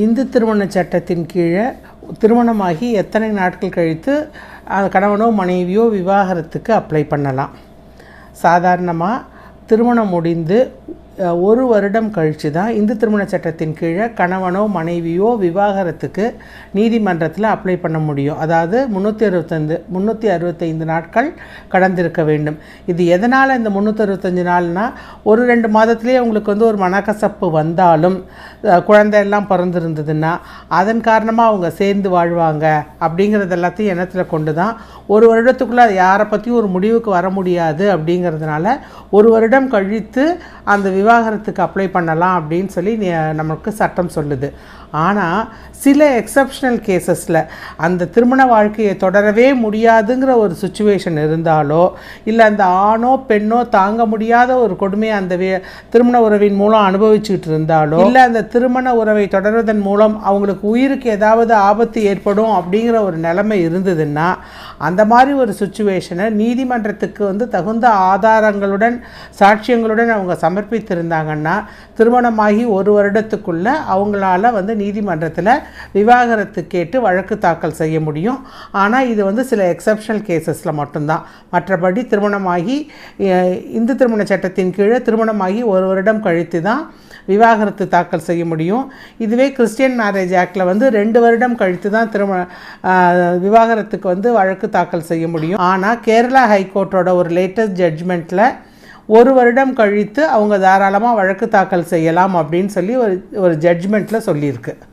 இந்து திருமண சட்டத்தின் கீழே திருமணமாகி எத்தனை நாட்கள் கழித்து கணவனோ மனைவியோ விவாகரத்துக்கு அப்ளை பண்ணலாம்? சாதாரணமாக திருமணம் முடிந்து 1 வருடம் கழித்து தான் இந்து திருமண சட்டத்தின் கீழே கணவனோ மனைவியோ விவாகரத்துக்கு நீதிமன்றத்தில் அப்ளை பண்ண முடியும். அதாவது 365 நாட்கள் கடந்திருக்க வேண்டும். இது எதனால் இந்த 365 நாள்னால், 1-2 மாதத்துலேயே உங்களுக்கு ஒரு மனக்கசப்பு வந்தாலும், குழந்தையெல்லாம் பிறந்திருந்ததுன்னா அதன் காரணமாக அவங்க சேர்ந்து வாழ்வாங்க அப்படிங்கிறது எல்லாத்தையும் எண்ணத்தில் கொண்டு தான் 1 வருடத்துக்குள்ளே யாரை பற்றியும் ஒரு முடிவுக்கு வர முடியாது. அப்படிங்கிறதுனால 1 வருடம் கழித்து அந்த விவாகரத்துக்கு அப்ளை பண்ணலாம் அப்படின்னு சொல்லி நமக்கு சட்டம் சொல்லுது. ஆனால் சில எக்ஸப்ஷனல் கேசஸில் அந்த திருமண வாழ்க்கையை தொடரவே முடியாதுங்கிற ஒரு சுச்சுவேஷன் இருந்தாலோ, இல்லை அந்த ஆணோ பெண்ணோ தாங்க முடியாத ஒரு கொடுமையை அந்த திருமண உறவின் மூலம் அனுபவிச்சுட்டு இருந்தாலோ, இல்லை அந்த திருமண உறவை தொடர்வதன் மூலம் அவங்களுக்கு உயிருக்கு ஏதாவது ஆபத்து ஏற்படும் அப்படிங்கிற ஒரு நிலைமை இருந்ததுன்னா, அந்த மாதிரி ஒரு சுச்சுவேஷனை நீதிமன்றத்துக்கு தகுந்த ஆதாரங்களுடன் சாட்சியங்களுடன் அவங்க சமர்ப்பித்திருந்தாங்கன்னா, திருமணமாகி 1 வருடத்துக்குள்ளே அவங்களால நீதிமன்றத்தில் விவாகரத்து கேட்டு வழக்கு தாக்கல் செய்ய முடியும். ஆனால் இது சில எக்ஸப்ஷனல் கேசஸில் மட்டும்தான். மற்றபடி திருமணமாகி இந்து திருமண சட்டத்தின் கீழே திருமணமாகி 1 வருடம் கழித்து தான் விவாகரத்து தாக்கல் செய்ய முடியும். இதுவே கிறிஸ்டியன் மேரேஜ் ஆக்டில் 2 வருடம் கழித்து தான் விவாகரத்துக்கு வழக்கு தாக்கல் செய்ய முடியும். ஆனால் கேரளா ஹைகோர்ட்டோட ஒரு லேட்டஸ்ட் ஜட்ஜ்மெண்ட்டில் 1 வருடம் கழித்து அவங்க தாராளமாக வழக்கு தாக்கல் செய்யலாம் அப்படின்னு சொல்லி ஒரு ஜட்ஜ்மெண்ட்டில் சொல்லியிருக்கு.